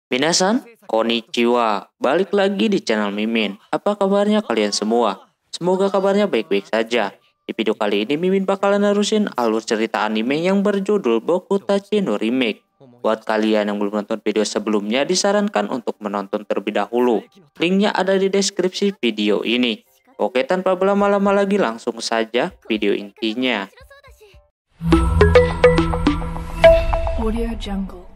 Minasan, konnichiwa. Balik lagi di channel Mimin. Apa kabarnya kalian semua? Semoga kabarnya baik-baik saja. Di video kali ini Mimin bakalan nerusin alur cerita anime yang berjudul Boku Tachi no Remake. Buat kalian yang belum nonton video sebelumnya, disarankan untuk menonton terlebih dahulu. Linknya ada di deskripsi video ini. Oke, tanpa berlama-lama lagi langsung saja video intinya. Audio Jungle.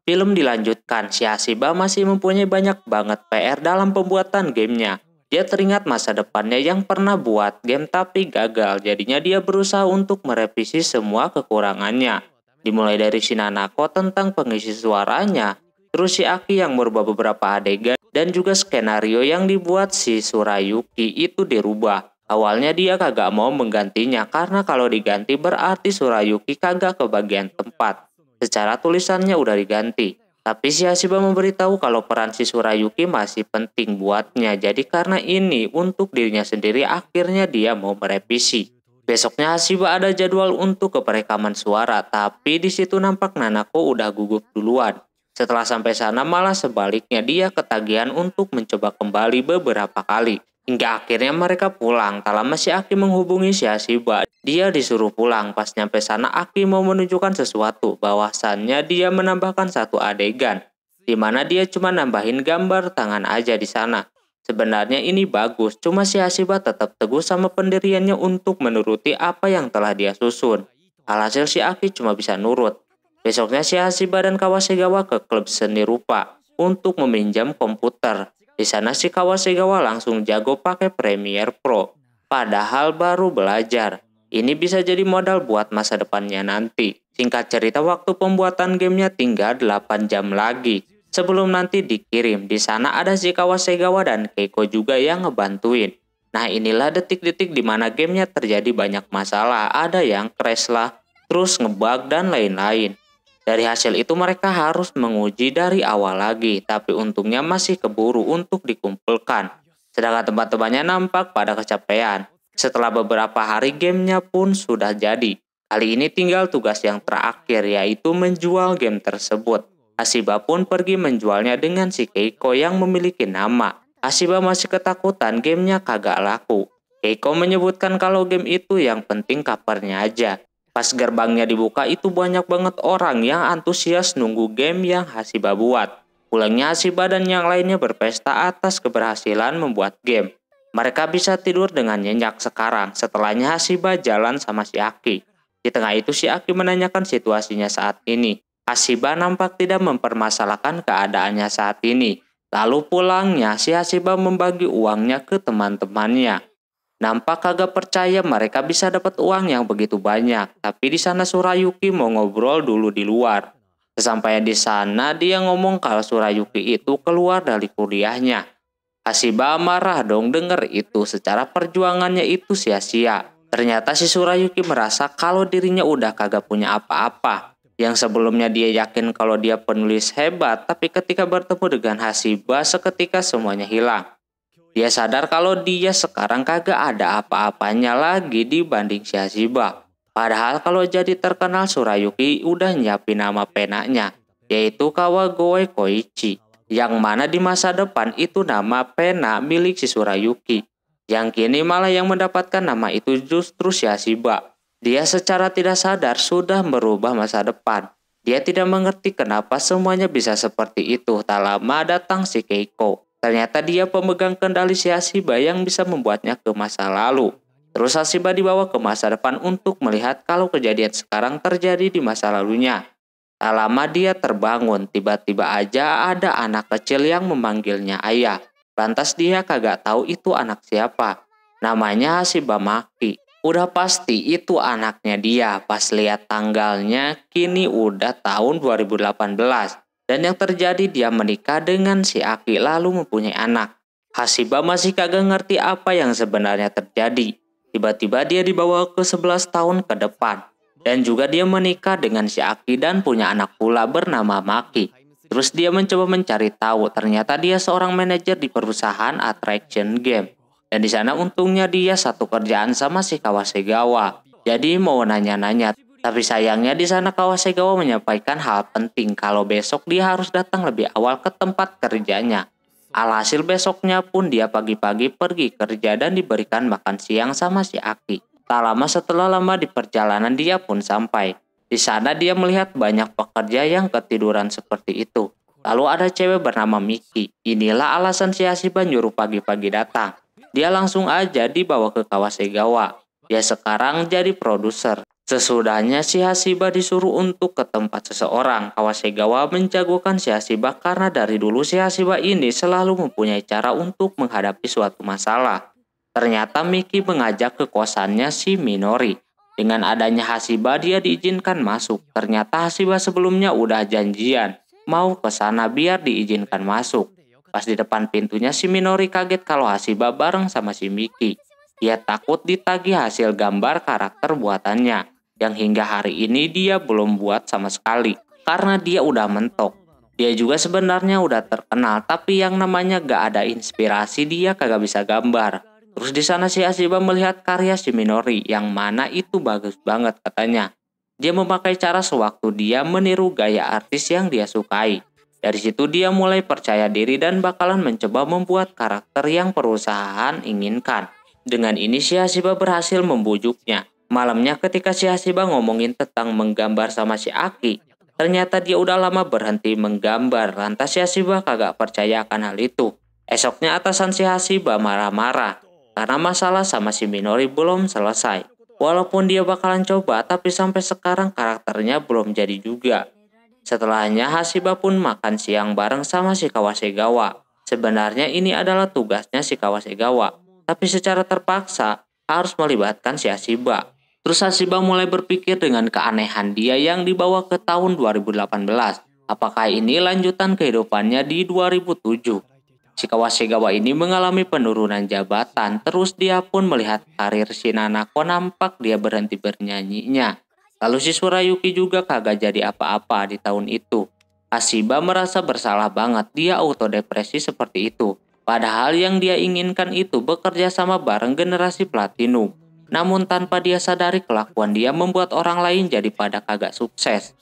Film dilanjutkan, si Hashiba masih mempunyai banyak banget PR dalam pembuatan gamenya. Dia teringat masa depannya yang pernah buat game tapi gagal, jadinya dia berusaha untuk merevisi semua kekurangannya. Dimulai dari si Nanako tentang pengisi suaranya, terus si Aki yang merubah beberapa adegan, dan juga skenario yang dibuat si Surayuki itu dirubah. Awalnya dia kagak mau menggantinya karena kalau diganti berarti Surayuki kagak kebagian tempat. Secara tulisannya udah diganti, tapi si Hashiba memberitahu kalau peran si Surayuki masih penting buatnya. Jadi karena ini untuk dirinya sendiri, akhirnya dia mau merevisi. Besoknya Hashiba ada jadwal untuk keperekaman suara, tapi di situ nampak Nanako udah gugup duluan. Setelah sampai sana malah sebaliknya, dia ketagihan untuk mencoba kembali beberapa kali. Hingga akhirnya mereka pulang. Tak lama si Aki menghubungi si Hashiba. Dia disuruh pulang. Pas nyampe sana Aki mau menunjukkan sesuatu. Bahwasannya dia menambahkan satu adegan, dimana dia cuma nambahin gambar tangan aja di sana. Sebenarnya ini bagus, cuma si Hashiba tetap teguh sama pendiriannya untuk menuruti apa yang telah dia susun. Alhasil si Aki cuma bisa nurut. Besoknya si Hashiba dan Kawasegawa ke klub seni rupa untuk meminjam komputer. Di sana si Kawasegawa langsung jago pakai Premiere Pro, padahal baru belajar. Ini bisa jadi modal buat masa depannya nanti. Singkat cerita, waktu pembuatan gamenya tinggal 8 jam lagi sebelum nanti dikirim. Di sana ada si Kawasegawa dan Keiko juga yang ngebantuin. Nah, inilah detik-detik dimana gamenya terjadi banyak masalah. Ada yang crash lah, terus ngebug dan lain-lain. Dari hasil itu mereka harus menguji dari awal lagi, tapi untungnya masih keburu untuk dikumpulkan. Sedangkan teman-temannya nampak pada kecapean. Setelah beberapa hari gamenya pun sudah jadi. Kali ini tinggal tugas yang terakhir, yaitu menjual game tersebut. Hashiba pun pergi menjualnya dengan si Keiko yang memiliki nama. Hashiba masih ketakutan gamenya kagak laku. Keiko menyebutkan kalau game itu yang penting covernya aja. Pas gerbangnya dibuka itu banyak banget orang yang antusias nunggu game yang Hashiba buat. Pulangnya Hashiba dan yang lainnya berpesta atas keberhasilan membuat game. Mereka bisa tidur dengan nyenyak sekarang. Setelahnya Hashiba jalan sama si Aki. Di tengah itu si Aki menanyakan situasinya saat ini. Hashiba nampak tidak mempermasalahkan keadaannya saat ini. Lalu pulangnya si Hashiba membagi uangnya ke teman-temannya. Nampak kagak percaya mereka bisa dapat uang yang begitu banyak, tapi di sana Surayuki mau ngobrol dulu di luar. Sesampainya di sana dia ngomong kalau Surayuki itu keluar dari kuliahnya. Hashiba marah dong denger itu, secara perjuangannya itu sia-sia. Ternyata si Surayuki merasa kalau dirinya udah kagak punya apa-apa. Yang sebelumnya dia yakin kalau dia penulis hebat, tapi ketika bertemu dengan Hashiba seketika semuanya hilang. Dia sadar kalau dia sekarang kagak ada apa-apanya lagi dibanding si Hashiba. Padahal kalau jadi terkenal Surayuki udah nyiapin nama penanya, yaitu Kawagoe Koichi. Yang mana di masa depan itu nama pena milik si Surayuki. Yang kini malah yang mendapatkan nama itu justru si Hashiba. Dia secara tidak sadar sudah merubah masa depan. Dia tidak mengerti kenapa semuanya bisa seperti itu. Tak lama datang si Keiko. Ternyata dia pemegang kendali si Hashiba yang bisa membuatnya ke masa lalu. Terus Hashiba dibawa ke masa depan untuk melihat kalau kejadian sekarang terjadi di masa lalunya. Tak lama dia terbangun, tiba-tiba aja ada anak kecil yang memanggilnya ayah. Lantas dia kagak tahu itu anak siapa. Namanya Hashiba Maki. Udah pasti itu anaknya dia. Pas lihat tanggalnya, kini udah tahun 2018. Dan yang terjadi dia menikah dengan si Aki lalu mempunyai anak. Hashiba masih kagak ngerti apa yang sebenarnya terjadi. Tiba-tiba dia dibawa ke 11 tahun ke depan. Dan juga dia menikah dengan si Aki dan punya anak pula bernama Maki. Terus dia mencoba mencari tahu, ternyata dia seorang manajer di perusahaan attraction game. Dan di sana untungnya dia satu kerjaan sama si Kawasegawa. Jadi mau nanya-nanya. Tapi sayangnya di sana Kawasegawa menyampaikan hal penting kalau besok dia harus datang lebih awal ke tempat kerjanya. Alhasil besoknya pun dia pagi-pagi pergi kerja dan diberikan makan siang sama si Aki. Tak lama setelah lama di perjalanan dia pun sampai. Di sana dia melihat banyak pekerja yang ketiduran seperti itu. Lalu ada cewek bernama Miki. Inilah alasan si Hashiba nyuruh pagi-pagi datang. Dia langsung aja dibawa ke Kawasegawa. Dia sekarang jadi produser. Sesudahnya si Hashiba disuruh untuk ke tempat seseorang. Kawasegawa menjagokan si Hashiba karena dari dulu si Hashiba ini selalu mempunyai cara untuk menghadapi suatu masalah. Ternyata Miki mengajak ke kosannya si Minori. Dengan adanya Hashiba dia diizinkan masuk. Ternyata Hashiba sebelumnya udah janjian mau ke sana biar diizinkan masuk. Pas di depan pintunya si Minori kaget kalau Hashiba bareng sama si Miki. Dia takut ditagih hasil gambar karakter buatannya yang hingga hari ini dia belum buat sama sekali karena dia udah mentok. Dia juga sebenarnya udah terkenal, tapi yang namanya gak ada inspirasi dia kagak bisa gambar. Terus di sana si Hashiba melihat karya si Minori yang mana itu bagus banget katanya. Dia memakai cara sewaktu dia meniru gaya artis yang dia sukai. Dari situ dia mulai percaya diri dan bakalan mencoba membuat karakter yang perusahaan inginkan. Dengan ini si Hashiba berhasil membujuknya. Malamnya ketika si Hashiba ngomongin tentang menggambar sama si Aki, ternyata dia udah lama berhenti menggambar. Lantas si Hashiba kagak percaya akan hal itu. Esoknya atasan si Hashiba marah-marah karena masalah sama si Minori belum selesai. Walaupun dia bakalan coba, tapi sampai sekarang karakternya belum jadi juga. Setelahnya Hashiba pun makan siang bareng sama si Kawasegawa. Sebenarnya ini adalah tugasnya si Kawasegawa, tapi secara terpaksa harus melibatkan si Hashiba. Terus Hashiba mulai berpikir dengan keanehan dia yang dibawa ke tahun 2018. Apakah ini lanjutan kehidupannya di 2007? Si Kawasegawa ini mengalami penurunan jabatan. Terus dia pun melihat karir si Nanako nampak dia berhenti bernyanyinya. Lalu si Surayuki juga kagak jadi apa-apa di tahun itu. Hashiba merasa bersalah banget, dia autodepresi seperti itu. Padahal yang dia inginkan itu bekerja sama bareng generasi platinum. Namun tanpa dia sadari kelakuan dia membuat orang lain jadi pada kagak sukses.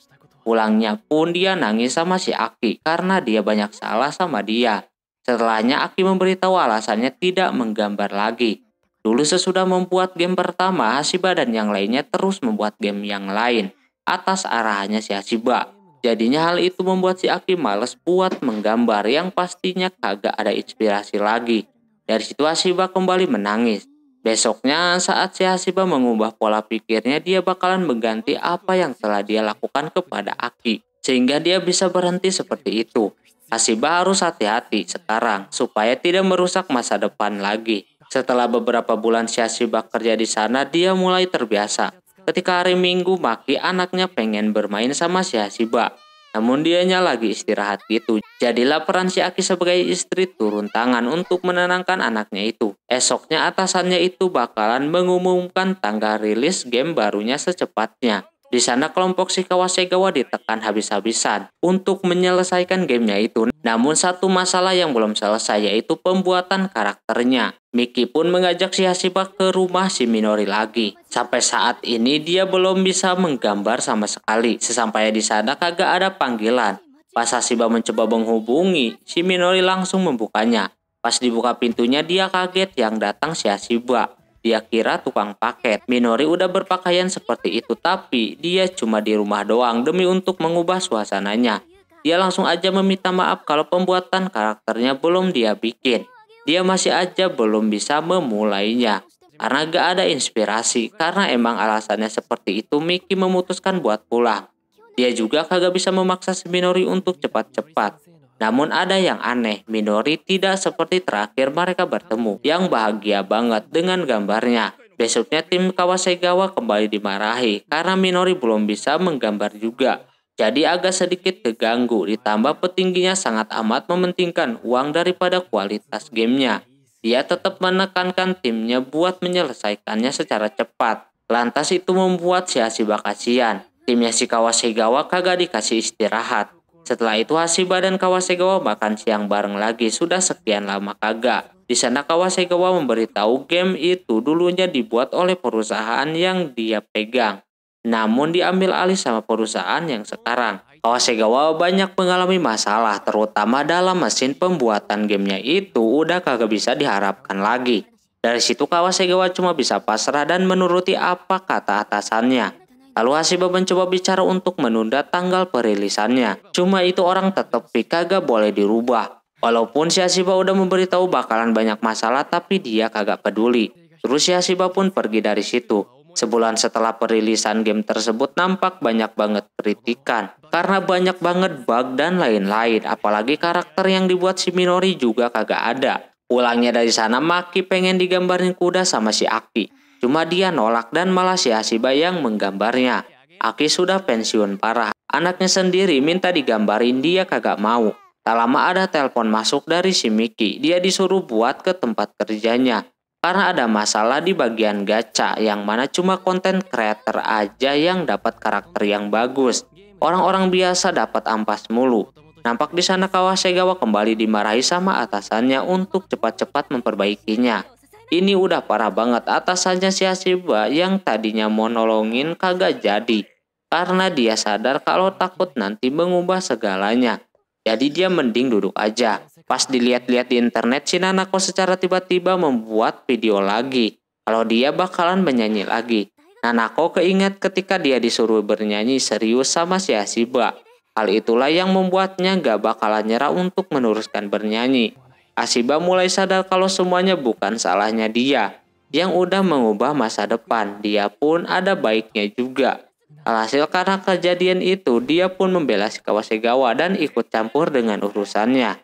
Pulangnya pun dia nangis sama si Aki karena dia banyak salah sama dia. Setelahnya Aki memberitahu alasannya tidak menggambar lagi. Dulu sesudah membuat game pertama, Hashiba dan yang lainnya terus membuat game yang lain atas arahannya si Hashiba. Jadinya hal itu membuat si Aki males buat menggambar yang pastinya kagak ada inspirasi lagi. Dari situ Hashiba kembali menangis. Besoknya saat si Hashiba mengubah pola pikirnya, dia bakalan mengganti apa yang telah dia lakukan kepada Aki. Sehingga dia bisa berhenti seperti itu. Hashiba harus hati-hati sekarang supaya tidak merusak masa depan lagi. Setelah beberapa bulan si Hashiba kerja di sana, dia mulai terbiasa. Ketika hari Minggu, Maki anaknya pengen bermain sama si Hashiba. Namun dianya lagi istirahat gitu. Jadilah peran si Aki sebagai istri turun tangan untuk menenangkan anaknya itu. Esoknya atasannya itu bakalan mengumumkan tanggal rilis game barunya secepatnya. Di sana kelompok si Kawasegawa ditekan habis-habisan untuk menyelesaikan gamenya itu. Namun satu masalah yang belum selesai yaitu pembuatan karakternya. Miki pun mengajak si Hashiba ke rumah si Minori lagi. Sampai saat ini dia belum bisa menggambar sama sekali. Sesampainya di sana kagak ada panggilan. Pas Hashiba mencoba menghubungi, si Minori langsung membukanya. Pas dibuka pintunya dia kaget yang datang si Hashiba. Dia kira tukang paket. Minori udah berpakaian seperti itu, tapi dia cuma di rumah doang demi untuk mengubah suasananya. Dia langsung aja meminta maaf kalau pembuatan karakternya belum dia bikin. Dia masih aja belum bisa memulainya karena gak ada inspirasi. Karena emang alasannya seperti itu, Miki memutuskan buat pulang. Dia juga kagak bisa memaksa si Minori untuk cepat-cepat. Namun ada yang aneh, Minori tidak seperti terakhir mereka bertemu, yang bahagia banget dengan gambarnya. Besoknya tim Kawasegawa kembali dimarahi karena Minori belum bisa menggambar juga. Jadi agak sedikit keganggu, ditambah petingginya sangat amat mementingkan uang daripada kualitas gamenya. Dia tetap menekankan timnya buat menyelesaikannya secara cepat. Lantas itu membuat si Hashiba kasihan. Timnya si Kawasegawa kagak dikasih istirahat. Setelah itu Hashiba dan Kawasegawa makan siang bareng lagi, sudah sekian lama kagak. Di sana Kawasegawa memberitahu game itu dulunya dibuat oleh perusahaan yang dia pegang. namun diambil alih sama perusahaan yang sekarang. Kawasegawa banyak mengalami masalah, terutama dalam mesin pembuatan gamenya itu udah kagak bisa diharapkan lagi. Dari situ Kawasegawa cuma bisa pasrah dan menuruti apa kata atasannya. Lalu Hashiba mencoba bicara untuk menunda tanggal perilisannya. Cuma itu orang tetap kagak boleh dirubah. Walaupun si Hashiba udah memberitahu bakalan banyak masalah, tapi dia kagak peduli. Terus si Hashiba pun pergi dari situ. Sebulan setelah perilisan game tersebut nampak banyak banget kritikan. Karena banyak banget bug dan lain-lain. Apalagi karakter yang dibuat si Minori juga kagak ada. Pulangnya dari sana Maki pengen digambarin kuda sama si Aki. Cuma dia nolak dan malah si Hashiba yang menggambarnya. Aki sudah pensiun parah. Anaknya sendiri minta digambarin dia kagak mau. Tak lama ada telepon masuk dari si Miki. Dia disuruh buat ke tempat kerjanya. Karena ada masalah di bagian gacha yang mana cuma konten creator aja yang dapat karakter yang bagus. Orang-orang biasa dapat ampas mulu. Nampak di sana Kawasegawa kembali dimarahi sama atasannya untuk cepat-cepat memperbaikinya. Ini udah parah banget, atasannya si Hashiba yang tadinya mau nolongin kagak jadi. Karena dia sadar kalau takut nanti mengubah segalanya. Jadi dia mending duduk aja. Pas dilihat-lihat di internet, si Nanako secara tiba-tiba membuat video lagi. Kalau dia bakalan menyanyi lagi. Nanako keinget ketika dia disuruh bernyanyi serius sama si Hashiba. Hal itulah yang membuatnya gak bakalan nyerah untuk meneruskan bernyanyi. Hashiba mulai sadar kalau semuanya bukan salahnya dia. Yang udah mengubah masa depan. Dia pun ada baiknya juga. Alhasil karena kejadian itu, dia pun membela si Kawasegawa dan ikut campur dengan urusannya.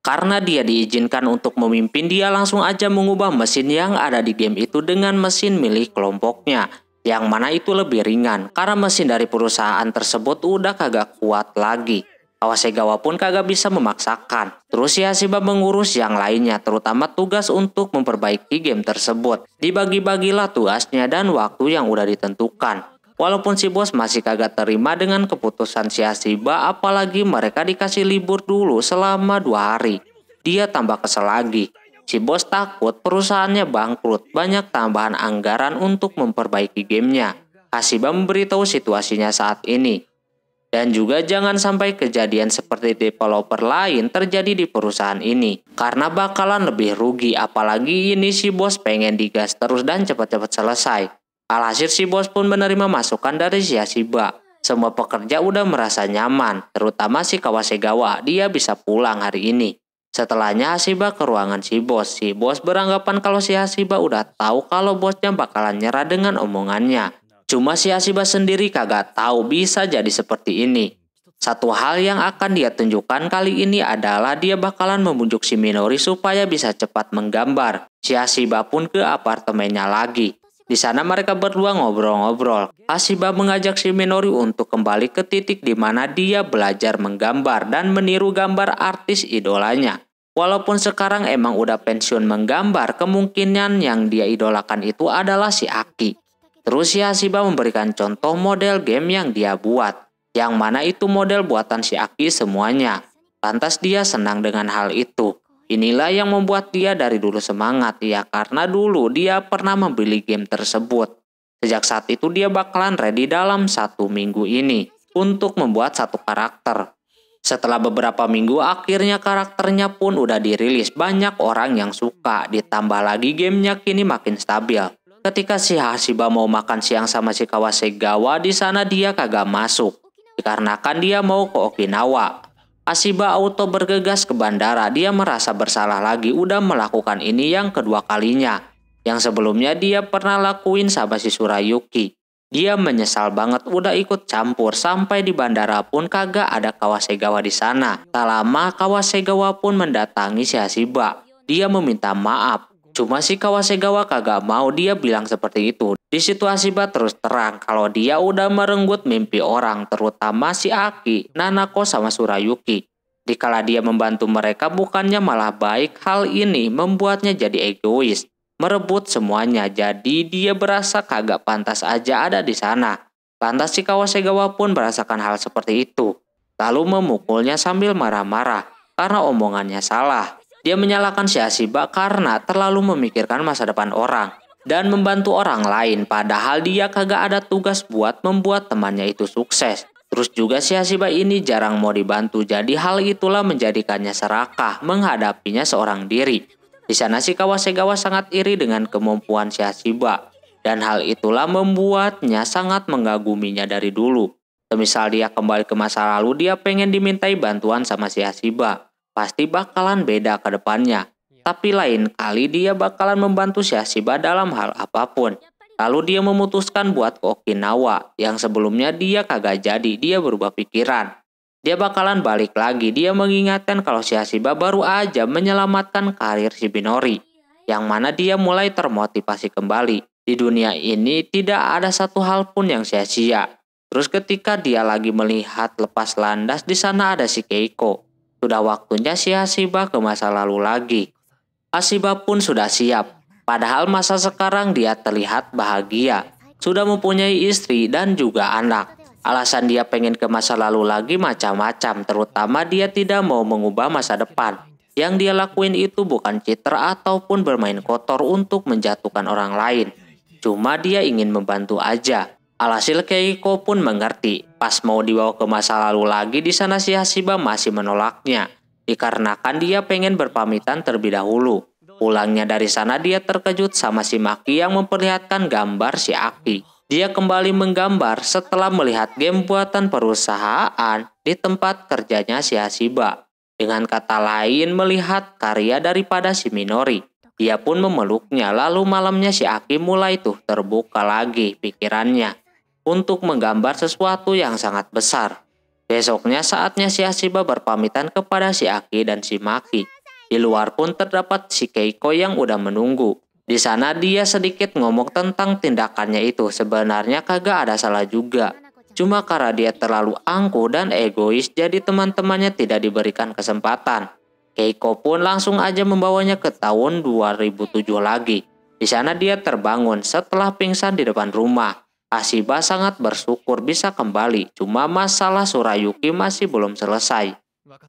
Karena dia diizinkan untuk memimpin, dia langsung aja mengubah mesin yang ada di game itu dengan mesin milik kelompoknya. Yang mana itu lebih ringan, karena mesin dari perusahaan tersebut udah kagak kuat lagi. Kawasegawa pun kagak bisa memaksakan. Terus si Hashiba mengurus yang lainnya, terutama tugas untuk memperbaiki game tersebut. Dibagi-bagilah tugasnya dan waktu yang udah ditentukan. Walaupun si bos masih kagak terima dengan keputusan si Hashiba, apalagi mereka dikasih libur dulu selama 2 hari. Dia tambah kesel lagi. Si bos takut perusahaannya bangkrut, banyak tambahan anggaran untuk memperbaiki gamenya. Hashiba memberitahu situasinya saat ini. Dan juga jangan sampai kejadian seperti developer lain terjadi di perusahaan ini. Karena bakalan lebih rugi, apalagi ini si bos pengen digas terus dan cepat-cepat selesai. Alhasil si bos pun menerima masukan dari si Hashiba. Semua pekerja udah merasa nyaman, terutama si Kawasegawa, dia bisa pulang hari ini. Setelahnya Hashiba ke ruangan si bos. Si bos beranggapan kalau si Hashiba udah tahu kalau bosnya bakalan nyerah dengan omongannya. Cuma si Hashiba sendiri kagak tahu bisa jadi seperti ini. Satu hal yang akan dia tunjukkan kali ini adalah dia bakalan membujuk si Minori supaya bisa cepat menggambar. Si Hashiba pun ke apartemennya lagi. Di sana mereka berdua ngobrol-ngobrol. Hashiba mengajak si Minori untuk kembali ke titik di mana dia belajar menggambar dan meniru gambar artis idolanya. Walaupun sekarang emang udah pensiun menggambar, kemungkinan yang dia idolakan itu adalah si Aki. Terus si Hashiba memberikan contoh model game yang dia buat. Yang mana itu model buatan si Aki semuanya. Lantas dia senang dengan hal itu. Inilah yang membuat dia dari dulu semangat ya, karena dulu dia pernah membeli game tersebut. Sejak saat itu dia bakalan ready dalam 1 minggu ini untuk membuat satu karakter. Setelah beberapa minggu akhirnya karakternya pun udah dirilis. Banyak orang yang suka, ditambah lagi gamenya kini makin stabil. Ketika si Hashiba mau makan siang sama si Kawasegawa, di sana dia kagak masuk. Dikarenakan dia mau ke Okinawa. Hashiba auto bergegas ke bandara. Dia merasa bersalah lagi udah melakukan ini yang kedua kalinya. Yang sebelumnya dia pernah lakuin sama si Tsurayuki. Dia menyesal banget udah ikut campur. Sampai di bandara pun kagak ada Kawasegawa di sana. Tak lama Kawasegawa pun mendatangi si Hashiba. Dia meminta maaf. Cuma si Kawasegawa kagak mau, dia bilang seperti itu. Di situ Hashiba terus terang kalau dia udah merenggut mimpi orang, terutama si Aki, Nanako sama Tsurayuki. Dikala dia membantu mereka bukannya malah baik, hal ini membuatnya jadi egois, merebut semuanya. Jadi dia berasa kagak pantas aja ada di sana. Lantas si Kawasegawa pun merasakan hal seperti itu, lalu memukulnya sambil marah-marah karena omongannya salah. Dia menyalahkan si Hashiba karena terlalu memikirkan masa depan orang. dan membantu orang lain, padahal dia kagak ada tugas buat membuat temannya itu sukses. Terus juga si Hashiba ini jarang mau dibantu, jadi hal itulah menjadikannya serakah menghadapinya seorang diri. Di sana si Kawasegawa sangat iri dengan kemampuan si Hashiba, dan hal itulah membuatnya sangat mengaguminya dari dulu. Semisal dia kembali ke masa lalu, dia pengen dimintai bantuan sama si Hashiba. Pasti bakalan beda ke depannya. Tapi lain kali dia bakalan membantu si Hashiba dalam hal apapun. Lalu dia memutuskan buat ke Okinawa, yang sebelumnya dia kagak jadi, dia berubah pikiran. Dia bakalan balik lagi, dia mengingatkan kalau si Hashiba baru aja menyelamatkan karir si Minori, yang mana dia mulai termotivasi kembali. Di dunia ini tidak ada satu hal pun yang sia-sia. Terus ketika dia lagi melihat lepas landas, di sana ada si Keiko. Sudah waktunya si Hashiba ke masa lalu lagi. Hashiba pun sudah siap. Padahal masa sekarang dia terlihat bahagia, sudah mempunyai istri dan juga anak. Alasan dia pengen ke masa lalu lagi macam-macam, terutama dia tidak mau mengubah masa depan. Yang dia lakuin itu bukan citra ataupun bermain kotor untuk menjatuhkan orang lain. Cuma dia ingin membantu aja. Alhasil Keiko pun mengerti. Pas mau dibawa ke masa lalu lagi, di sana si Hashiba masih menolaknya. Dikarenakan dia pengen berpamitan terlebih dahulu. Pulangnya dari sana dia terkejut sama si Maki yang memperlihatkan gambar si Aki. Dia kembali menggambar setelah melihat game buatan perusahaan di tempat kerjanya si Hashiba. Dengan kata lain melihat karya daripada si Minori. Dia pun memeluknya, lalu malamnya si Aki mulai tuh terbuka lagi pikirannya untuk menggambar sesuatu yang sangat besar. Besoknya saatnya si Hashiba berpamitan kepada si Aki dan si Maki. Di luar pun terdapat si Keiko yang udah menunggu. Di sana dia sedikit ngomong tentang tindakannya itu. Sebenarnya kagak ada salah juga. Cuma karena dia terlalu angkuh dan egois, jadi teman-temannya tidak diberikan kesempatan. Keiko pun langsung aja membawanya ke tahun 2007 lagi. Di sana dia terbangun setelah pingsan di depan rumah. Hashiba sangat bersyukur bisa kembali. Cuma masalah Surayuki masih belum selesai.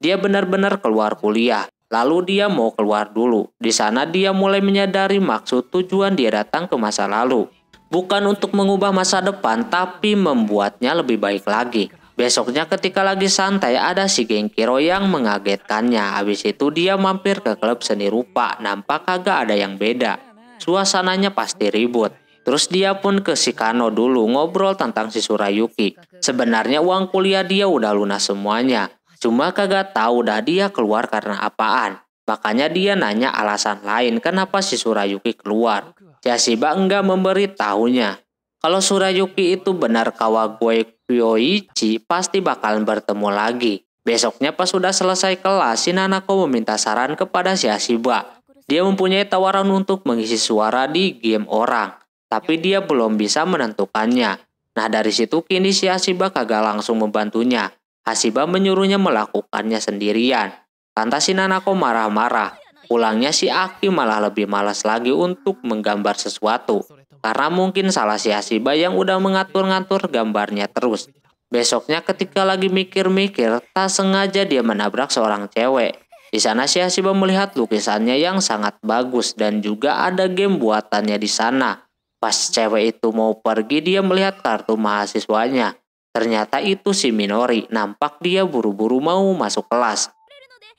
Dia benar-benar keluar kuliah. Lalu dia mau keluar dulu. Di sana dia mulai menyadari maksud tujuan dia datang ke masa lalu. Bukan untuk mengubah masa depan, tapi membuatnya lebih baik lagi. Besoknya ketika lagi santai, ada si Genkiro yang mengagetkannya. Habis itu dia mampir ke klub seni rupa. Nampak kagak ada yang beda. Suasananya pasti ribut. Terus dia pun ke si Kano dulu ngobrol tentang si Surayuki. Sebenarnya uang kuliah dia udah lunas semuanya. Cuma kagak tahu dah dia keluar karena apaan. Makanya dia nanya alasan lain kenapa si Surayuki keluar. Si Hashiba enggak memberi tahunya. Kalau Surayuki itu benar Kawagoe Kyoichi, pasti bakalan bertemu lagi. Besoknya pas sudah selesai kelas, si Nanako meminta saran kepada si Hashiba. Dia mempunyai tawaran untuk mengisi suara di game orang. Tapi dia belum bisa menentukannya. Nah dari situ kini si Hashiba kagak langsung membantunya. Hashiba menyuruhnya melakukannya sendirian. Lantas si Nanako marah-marah. Pulangnya si Aki malah lebih malas lagi untuk menggambar sesuatu. Karena mungkin salah si Hashiba yang udah mengatur-ngatur gambarnya terus. Besoknya ketika lagi mikir-mikir, tak sengaja dia menabrak seorang cewek. Di sana si Hashiba melihat lukisannya yang sangat bagus dan juga ada game buatannya di sana. Pas cewek itu mau pergi, dia melihat kartu mahasiswanya. Ternyata itu si Minori, nampak dia buru-buru mau masuk kelas.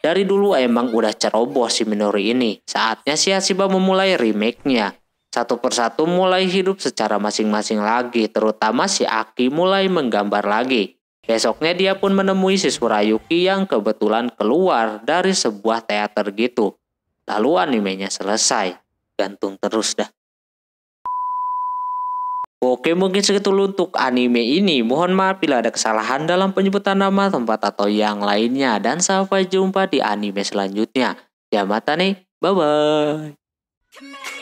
Dari dulu emang udah ceroboh si Minori ini. Saatnya si Hashiba memulai remake-nya. Satu persatu mulai hidup secara masing-masing lagi, terutama si Aki mulai menggambar lagi. Besoknya dia pun menemui si Surayuki yang kebetulan keluar dari sebuah teater gitu. Lalu animenya selesai. Gantung terus dah. Oke, mungkin segitu untuk anime ini. Mohon maaf bila ada kesalahan dalam penyebutan nama, tempat, atau yang lainnya. Dan sampai jumpa di anime selanjutnya. Yamatane, bye-bye.